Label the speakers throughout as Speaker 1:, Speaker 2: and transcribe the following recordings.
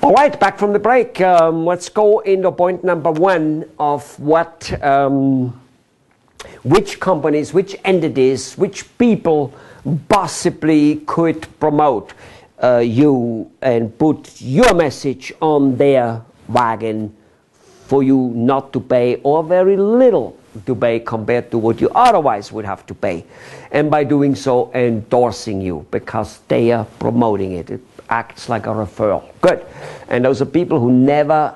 Speaker 1: All right, back from the break. Let's go into point number one of what, which companies, which entities, which people possibly could promote you and put your message on their wagon for you not to pay or very little to pay compared to what you otherwise would have to pay. And by doing so, endorsing you because they are promoting it. It acts like a referral. Good. And those are people who never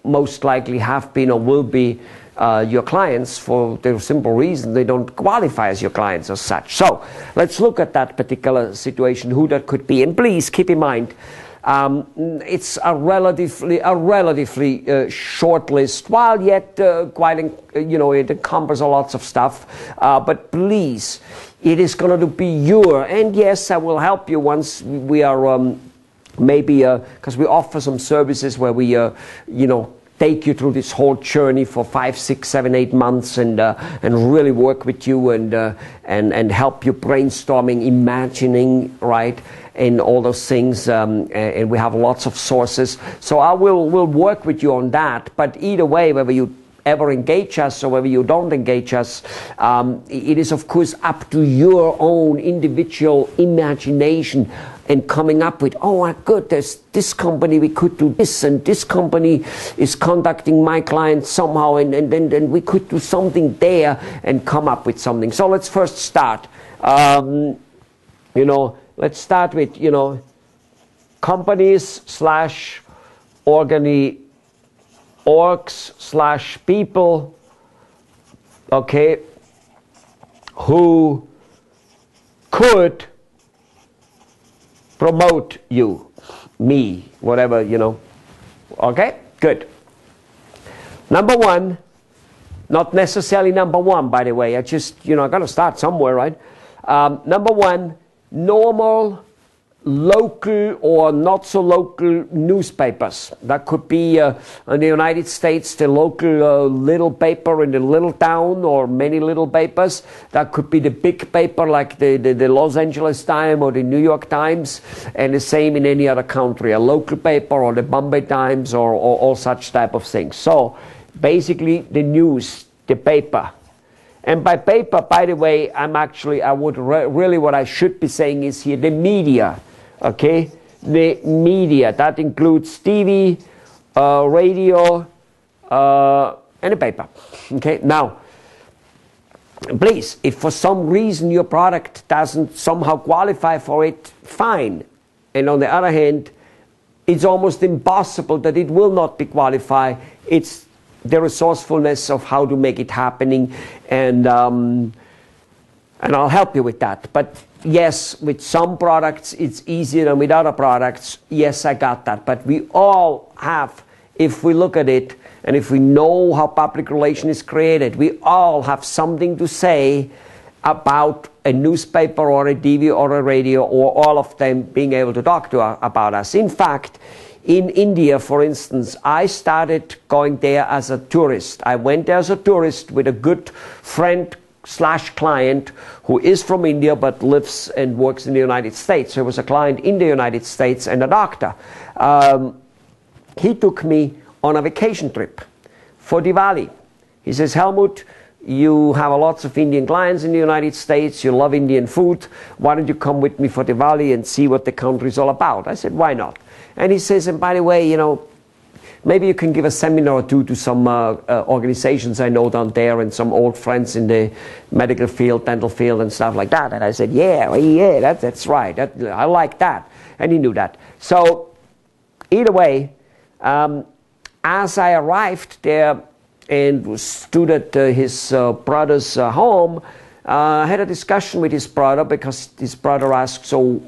Speaker 1: most likely have been or will be your clients for the simple reason they don't qualify as your clients as such. So let's look at that particular situation, who that could be. And please keep in mind, it's a relatively short list, while yet quite, it encompasses lots of stuff. But please, it is going to be your, and yes, I will help you once we are maybe, because we offer some services where we, take you through this whole journey for 5, 6, 7, 8 months and really work with you and help you brainstorming, imagining, right, and all those things. And we have lots of sources. So we'll work with you on that. But either way, whether you ever engage us or whether you don't engage us, it is of course up to your own individual imagination and coming up with, oh my God, there's this company, we could do this, and this company is contacting my client somehow, and then we could do something there and come up with something. So let's first start. Let's start with, companies / orgs / people, okay, who could promote you, me, whatever, okay, good. Number one, not necessarily number one, by the way, I just, I got to start somewhere, right? Number one, normal, local or not so local newspapers. That could be in the United States, the local little paper in the little town, or many little papers. That could be the big paper like the Los Angeles Times or the New York Times, and the same in any other country, a local paper or the Bombay Times or all such type of things. So basically the news, the paper. And by paper, by the way, really what I should be saying is here the media. Okay, the media, that includes TV, radio, and a paper. Okay, now, please, if for some reason your product doesn't somehow qualify for it, fine. And on the other hand, it's almost impossible that it will not be qualified. It's the resourcefulness of how to make it happening, and I'll help you with that. But yes, with some products it's easier than with other products. Yes, I got that. But we all have, if we look at it, and if we know how public relation is created, we all have something to say about a newspaper or a TV or a radio, or all of them being able to talk to about us. In fact, in India, for instance, I started going there as a tourist. I went there as a tourist with a good friend / client who is from India but lives and works in the United States. So he was a client in the United States and a doctor. He took me on a vacation trip for Diwali. He says, Helmut, you have lots of Indian clients in the United States, you love Indian food, why don't you come with me for Diwali and see what the country is all about? I said, why not? And he says, and by the way, maybe you can give a seminar or two to some organizations I know down there and some old friends in the medical field, dental field and stuff like that. And I said, yeah, that's right. I like that. And he knew that. So either way, as I arrived there and stood at his brother's home, I had a discussion with his brother because his brother asked, so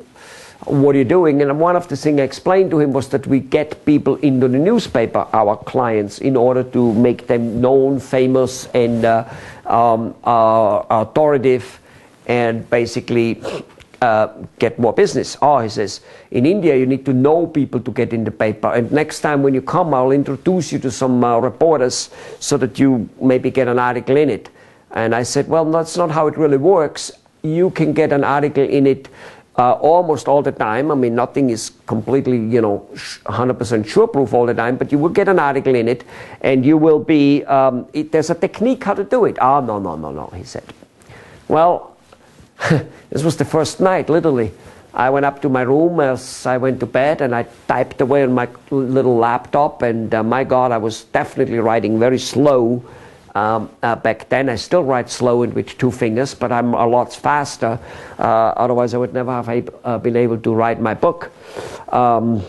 Speaker 1: what are you doing? And one of the things I explained to him was that we get people into the newspaper, our clients, in order to make them known, famous, and authoritative, and basically get more business. Oh, he says, in India you need to know people to get in the paper, and next time when you come I'll introduce you to some reporters so that you maybe get an article in it. And I said, well, that's not how it really works. You can get an article in it almost all the time. I mean, nothing is completely, 100% sure-proof all the time, but you will get an article in it, and you will be, there's a technique how to do it. Oh, no, he said. Well, this was the first night, literally. I went up to my room as I went to bed, and I typed away on my little laptop, and my God, I was definitely writing very slow. Back then, I still write slow and with 2 fingers, but I'm a lot faster. Otherwise, I would never have been able to write my book. And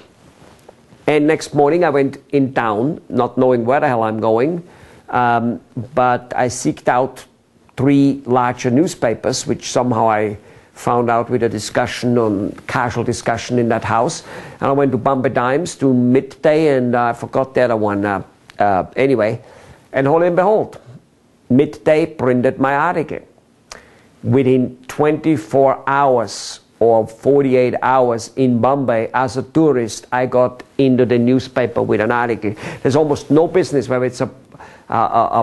Speaker 1: next morning, I went in town, not knowing where the hell I'm going. But I seeked out 3 larger newspapers, which somehow I found out with a discussion, casual discussion in that house. And I went to Bombay Times, to Midday, and I forgot the other one. Anyway. And lo and behold, Midday printed my article. Within 24 hours or 48 hours in Bombay, as a tourist, I got into the newspaper with an article. There's almost no business, whether it's a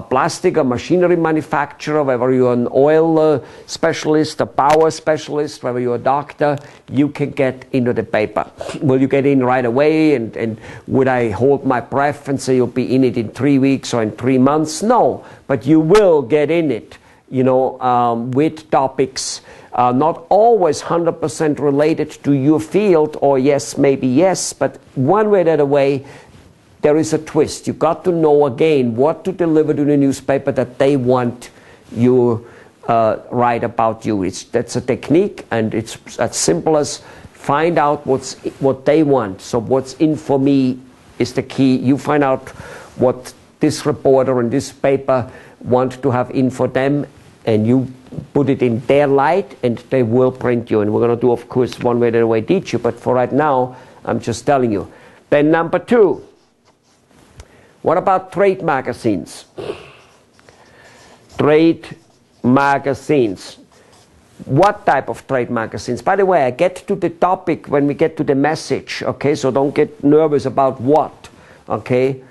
Speaker 1: plastic or machinery manufacturer, whether you're an oil specialist, a power specialist, whether you're a doctor, you can get into the paper. Will you get in right away? And would I hold my breath and say you'll be in it in 3 weeks or in 3 months? No, but you will get in it, with topics not always 100% related to your field, or yes, maybe yes, but one way or the other way, there is a twist. You've got to know again what to deliver to the newspaper that they want you write about you. That's a technique, and it's as simple as find out what they want. So what's in for me is the key. You find out what this reporter and this paper want to have in for them, and you put it in their light, and they will print you. And we're going to do, of course, one way or the other way teach you, but for right now, I'm just telling you. Then number 2. What about trade magazines? Trade magazines. What type of trade magazines? By the way, I get to the topic when we get to the message, okay? So don't get nervous about what, okay?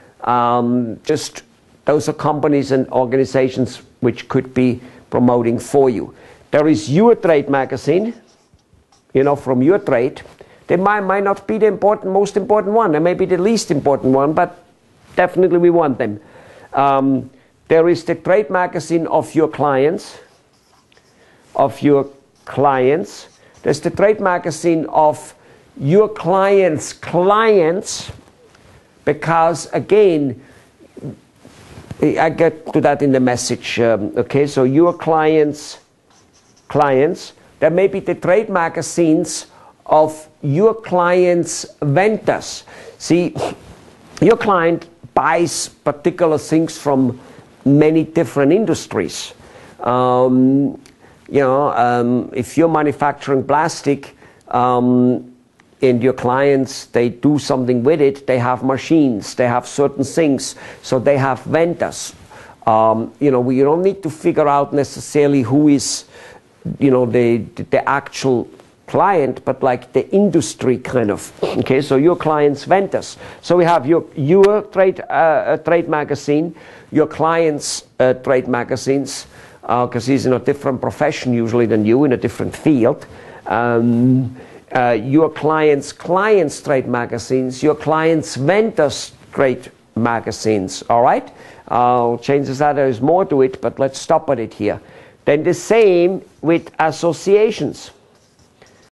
Speaker 1: Just those are companies and organizations which could be promoting for you. There is your trade magazine, from your trade. They might not be the most important one. They may be the least important one, but definitely we want them. There is the trade magazine of your clients. There's the trade magazine of your clients' clients, because again, I get to that in the message. Okay, so your clients, there may be the trade magazines of your clients' vendors. See, your client buys particular things from many different industries. If you're manufacturing plastic and your clients, they do something with it, they have machines, they have certain things, so they have vendors. We don't need to figure out necessarily who is, the actual client, but like the industry kind of. Okay, so your clients' vendors. So we have your trade magazine, your clients' trade magazines, because he's in a different profession usually than you, in a different field. Your clients' trade magazines, your clients' vendors' trade magazines. All right, chances are there is more to it, but let's stop at it here. Then the same with associations.